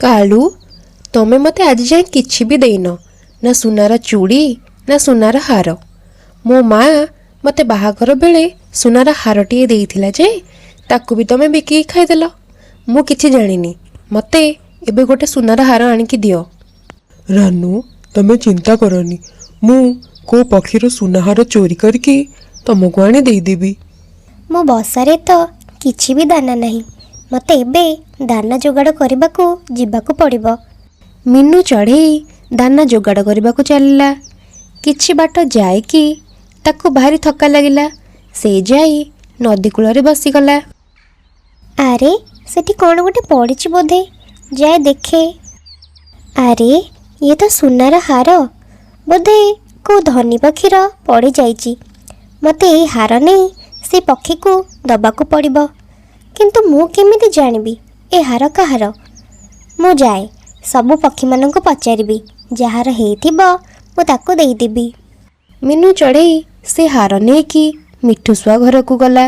कालू तमें मते आज जाए किछि भी देन ना सुनार चूड़ी ना सुनार हार। मो माँ मते बाहाघर बेले सुनार हारटिए देइथिला जे ताकू भी तमें बिकी खाइदेल। मु किछि जानिनी, मते एबे गोटे सुनार हार आनिकी दियो। रानू तमें चिंता करनी, मु को पक्षीर सुनाहार चोरी करके तुमको आनी देदेवी। मो बसारे तो किछि भी दाना नहीं, मते एबे दाना जोगाड़ करबाकू जिबाकू पड़िबो। मीनू चढ़ेई दाना जोगाड़ करबाकू चलिला। किछि बाट जाए कि ताकू भारी थका लगिला। से जाई नदी कूल बसीगला। अरे सेठी कौन गोटे पड़ी बोधे, जाए देखे। अरे ये तो सुनार हार बोधे को धनी पक्षीर पड़ी जाइची। मते ये हार नहीं से पक्षी को दबाकू पड़िबो, किंतु मु केमिति जानिबी ए हार कहार। मु जाए सबु पक्षी मानक पचारिबी, जार हेइथिबो मु ताकू देइदेबी। मीनू चढ़ेई से हार नेकी मिठुसुआ घर को गला।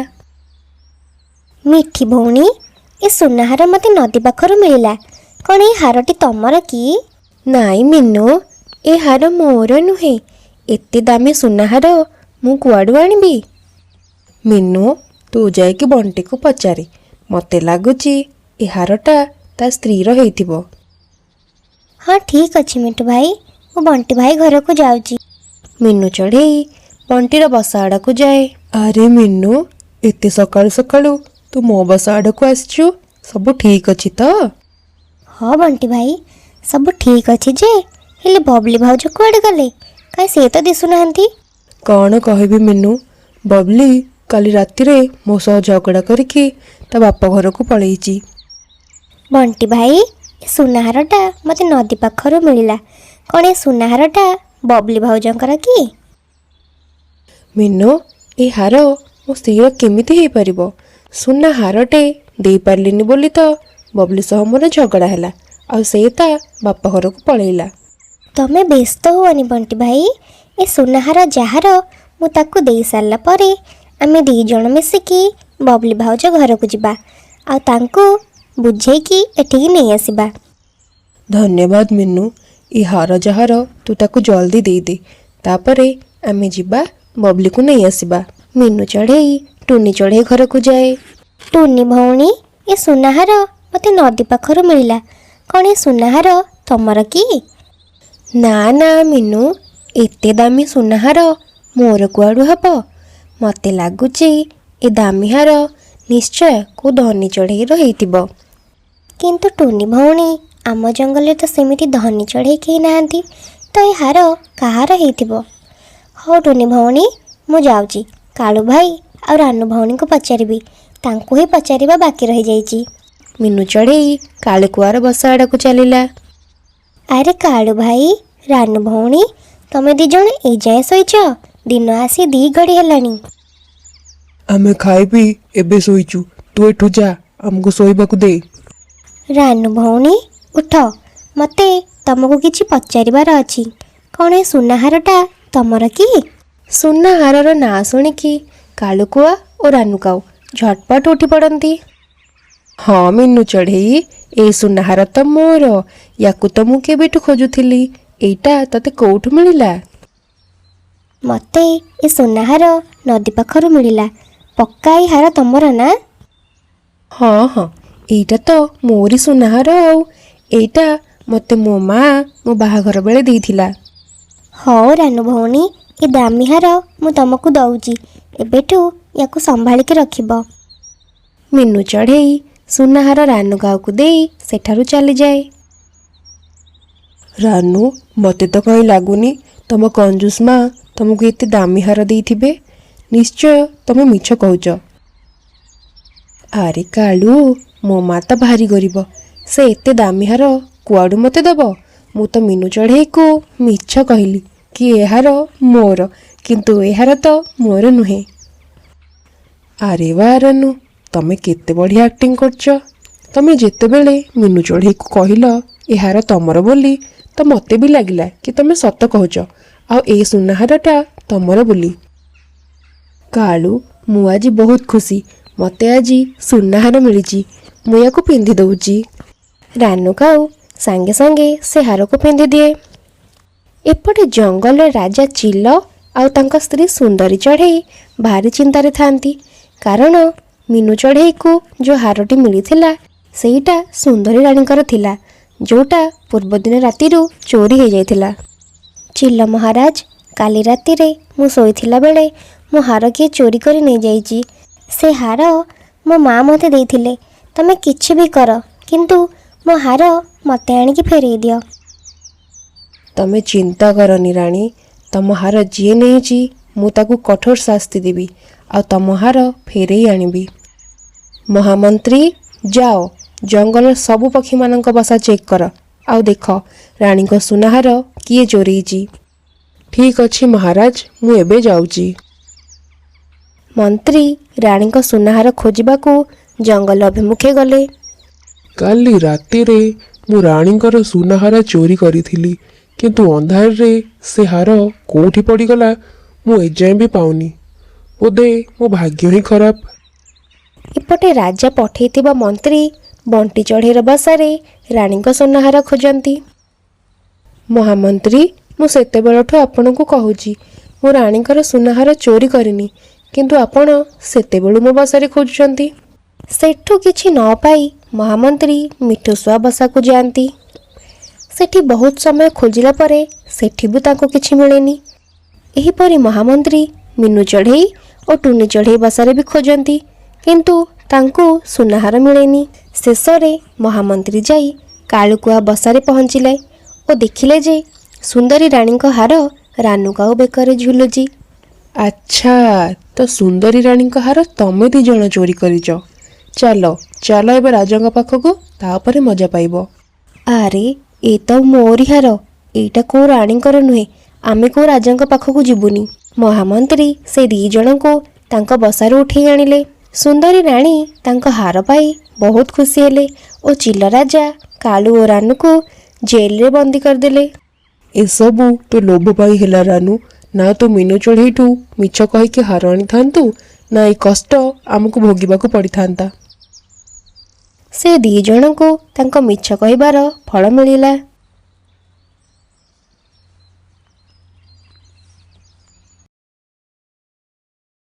मिठी भौणी ए सुनाहार मते नदी पाखरु मिलिला, कौन ए हारटी तमर कि? नाई मीनू, ए हार मोर नुहे। एते दामी सुनाहार मु कुआडू आनिबी? मीनू तू जाइकी बंटी को पचारे, मते लागुची ए हारटा ता स्त्रीर हेइथिबो। हाँ ठीक अच्छे मिठू भाई, मु बंटी भाई घर को जाऊची। मीनू चढ़ेई बंटीर बसा आड़ा को जाए। अरे मीनू एते सकाळु सकाळु तू मो बस आड़ को आसचु, सब ठीक अछि तो? हाँ बंटी भाई सब ठीक अच्छे जे, हेले बबली भाउज कुआडे गले? काई से तो दिसु नाहंती। कौन कहबी मीनू, बबली काली रातिरे मो सह झगड़ा करके ता बापा घर को पळेइची। बंटी भाई सुनाहारटा मते नदी पाखरु मिलिला, कौन ए सुनाहारटा बबली भाउजंकर कि? मीनू ए हार मो स्त्रीर केमिति हेइ परिबो? सुना हारटे देई पारलिनी बोली तो बबली सह मोर झगड़ा हैला, आ से ता बापा घर को पळेइला। तमे व्यस्त हुआनी बंटी भाई, ए सुनाहार जହାର मु ताकू देई सारला परे आमे दी जण मिसिकी बबली भाउज घर को जिबा, आ तांको बुझेकी एठिकी नहीं आसीबा। धन्यवाद मीनू, ए हार जହାର तू ताकू जल्दी दे दे, तापरे आमे जिबा बबली को नहीं आसीबा। मीनू चढ़ेई टूनी चढ़ेई घर को जाए। टूनी भौणी ए सुनाहार मते नदी पाखरु मिलिला, कौन ए सुनाहार तमर कि? ना ना मीनू, एते दामी सुनाहार मोर कुआडू हब? मते लागुची ए दामी हार निश्चय को धनी चढ़ेई हेइथिबो। किंतु टूनी भौणी आम जंगल तो सेमिति धनी चढ़ेई केही नाहंती, तो ए हार कहार हेइथिबो? हो टूनी भौणी मु जाउची, कालू भाई और रानू भौणी को पचारिबी, तांको ही पचारिबा बाकी रही जाइची। मीनू चढ़ेई काले कुआर बसा आड़ा को चलिला। अरे कालू भाई रानू भौणी तमे दी जण ए जाए सोइच, दिन आसी 2 घड़ी हेलानी। आमे खाइबी एबे सोइचु, तू एठू जा हमको सोइबाकू दे। रानू भौणी उठ, मते तमको किछि पचारिबार अछि, कौन ए सुनाहारटा तमर कि? सुना हारर ना शुणिकी कालुकुआ और रानुकाऊ झटपट उठी पड़ती। हाँ मीनू चढ़ेई ए सुनाहार तो मोर, याकू तो मु केबेठू खोजुथिली, एइटा तते कोउठू मिलिला? मते ए सुनाहार नदी पाखरु मिलिला, पक्का ए हार तमर ना? हाँ हाँ एइटा तो मोरी सुनाहार, आउ एइटा मते मो माँ मो बाहाघर बेले देइथिला। हाँ रानू भौणी ए दामी हार मु तमको दउची, एबेठू याकू संभाल के रखिबो। मीनू चढ़ेई सुनाहार रानू गाँव को देई सेठारु चली जाए। रानू मते तो कहीं लागुनी तम कंजूस माँ तुमको एते दामी हार देइथिबे, निश्चय तमे मिछ कहूच। अरे कालू मो माँ तो भारी गरीब, से एते दामी हार कुआडू मते दबो? मु तो मीनू चढ़ेई को मिछ कहली कि ए हार मोर, किंतु ए हार तो मोर नुहे। अरे वाह रानू तमे केते बढ़िया एक्टिंग करछ। तमे जेते बेले मीनू चढ़ेई को कहिल ए हार तमर बोली, तो मते भी लागिला कि तमे सत कहूच, आ ए सुनाहारटा तमर बोली। कालू मु आज बहुत खुशी, ମୋତେ ଆଜି ସୁନା ହାର ମିଳିଛି, ମୁଁ ୟାକୁ ପିନ୍ଧି ଦେଉଛି। ରାନୁ କାଉ ସାଙ୍ଗେ ସାଙ୍ଗେ ସେ ହାରକୁ ପିନ୍ଧିଦିଏ। ଏପଟେ ଜଙ୍ଗଲର ରାଜା ଚିଲ ଆଉ ତାଙ୍କ ସ୍ତ୍ରୀ ସୁନ୍ଦରୀ ଚଢ଼େଇ ଭାରି ଚିନ୍ତାରେ ଥାନ୍ତି, କାରଣ ମିନୁ ଚଢ଼େଇକୁ ଯେଉଁ ହାରଟି ମିଳିଥିଲା ସେଇଟା ସୁନ୍ଦରୀ ରାଣୀଙ୍କର ଥିଲା, ଯେଉଁଟା ପୂର୍ବଦିନ ରାତିରୁ ଚୋରି ହୋଇଯାଇଥିଲା। ଚିଲ ମହାରାଜ, କାଲି ରାତିରେ ମୁଁ ଶୋଇଥିଲା ବେଳେ ମୋ ହାର କିଏ ଚୋରି କରି ନେଇଯାଇଛି। ସେ ହାର ମୋ ମା' ମୋତେ ଦେଇଥିଲେ। ତମେ କିଛି ବି କର, କିନ୍ତୁ ମୋ ହାର ମୋତେ ଆଣିକି ଫେରେଇ ଦିଅ। ତମେ ଚିନ୍ତା କରନି ରାଣୀ, ତମ ହାର ଯିଏ ନେଇଛି ମୁଁ ତାକୁ କଠୋର ଶାସ୍ତି ଦେବି, ଆଉ ତମ ହାର ଫେରେଇ ଆଣିବି। ମହାମନ୍ତ୍ରୀ, ଯାଅ ଜଙ୍ଗଲର ସବୁ ପକ୍ଷୀମାନଙ୍କ ବସା ଚେକ୍ କର, ଆଉ ଦେଖ ରାଣୀଙ୍କ ସୁନାହାର କିଏ ଚୋରେଇଛି। ଠିକ୍ ଅଛି ମହାରାଜ, ମୁଁ ଏବେ ଯାଉଛି। ମନ୍ତ୍ରୀ ରାଣୀଙ୍କ ସୁନାହାର ଖୋଜିବାକୁ ଜଙ୍ଗଲ ଅଭିମୁଖେ ଗଲେ। କାଲି ରାତିରେ ମୁଁ ରାଣୀଙ୍କର ସୁନାହାର ଚୋରି କରିଥିଲି, କିନ୍ତୁ ଅନ୍ଧାରରେ ସେ ହାର କୋଉଠି ପଡ଼ିଗଲା ମୁଁ ଏଯାଏଁ ବି ପାଉନି। ବୋଧେ ମୋ ଭାଗ୍ୟ ହିଁ ଖରାପ। ଏପଟେ ରାଜା ପଠେଇଥିବା ମନ୍ତ୍ରୀ ବଣ୍ଟି ଚଢ଼େଇର ବସାରେ ରାଣୀଙ୍କ ସୁନାହାର ଖୋଜନ୍ତି। ମହାମନ୍ତ୍ରୀ, ମୁଁ ସେତେବେଳଠୁ ଆପଣଙ୍କୁ କହୁଛି ମୁଁ ରାଣୀଙ୍କର ସୁନାହାର ଚୋରି କରିନି, କିନ୍ତୁ ଆପଣ ସେତେବେଳୁ ମୋ ବସାରେ ଖୋଜୁଛନ୍ତି। ସେଠୁ କିଛି ନ ପାଇ ମହାମନ୍ତ୍ରୀ ମିଠୁଶୁଆ ବସାକୁ ଯାଆନ୍ତି। ସେଠି ବହୁତ ସମୟ ଖୋଜିଲା ପରେ ସେଠି ବି ତାଙ୍କୁ କିଛି ମିଳେନି। ଏହିପରି ମହାମନ୍ତ୍ରୀ ମିନୁ ଚଢ଼େଇ ଓ ଟୁନି ଚଢ଼େଇ ବସାରେ ବି ଖୋଜନ୍ତି, କିନ୍ତୁ ତାଙ୍କୁ ସୁନାହାର ମିଳେନି। ଶେଷରେ ମହାମନ୍ତ୍ରୀ ଯାଇ କାଳୁକୁଆ ବସାରେ ପହଞ୍ଚିଲେ ଓ ଦେଖିଲେ ଯେ ସୁନ୍ଦରୀ ରାଣୀଙ୍କ ହାର ରାନୁ କାଉ ବେକରେ ଝୁଲୁଛି। ଆଚ୍ଛା, ତ ସୁନ୍ଦରୀ ରାଣୀଙ୍କ ହାର ତମେ 2 ଜଣ ଚୋରି କରିଛ। ଚାଲ ଚାଲ ଏବେ ରାଜାଙ୍କ ପାଖକୁ, ତାପରେ ମଜା ପାଇବ। ଆରେ ଏ ତ ମୋରି ହାର, ଏଇଟା କୋଉ ରାଣୀଙ୍କର ନୁହେଁ, ଆମେ କୋଉ ରାଜାଙ୍କ ପାଖକୁ ଯିବୁନି। ମହାମନ୍ତ୍ରୀ ସେ 2 ଜଣଙ୍କୁ ତାଙ୍କ ବସାରୁ ଉଠେଇ ଆଣିଲେ। ସୁନ୍ଦରୀ ରାଣୀ ତାଙ୍କ ହାର ପାଇ ବହୁତ ଖୁସି ହେଲେ ଓ ଚିଲ ରାଜା କାଳୁ ଓ ରାନୁକୁ ଜେଲରେ ବନ୍ଦୀ କରିଦେଲେ। ଏସବୁ ତୋ ଲୋଭ ପାଇଁ ହେଲା ରାନୁ, ନା ତୁ ମିନୁ ଚଢ଼େଇଠୁ ମିଛ କହିକି ହାର ଆଣିଥାନ୍ତୁ, ନା ଏଇ କଷ୍ଟ ଆମକୁ ଭୋଗିବାକୁ ପଡ଼ିଥାନ୍ତା। ସେ 2 ଜଣଙ୍କୁ ତାଙ୍କ ମିଛ କହିବାର ଫଳ ମିଳିଲା।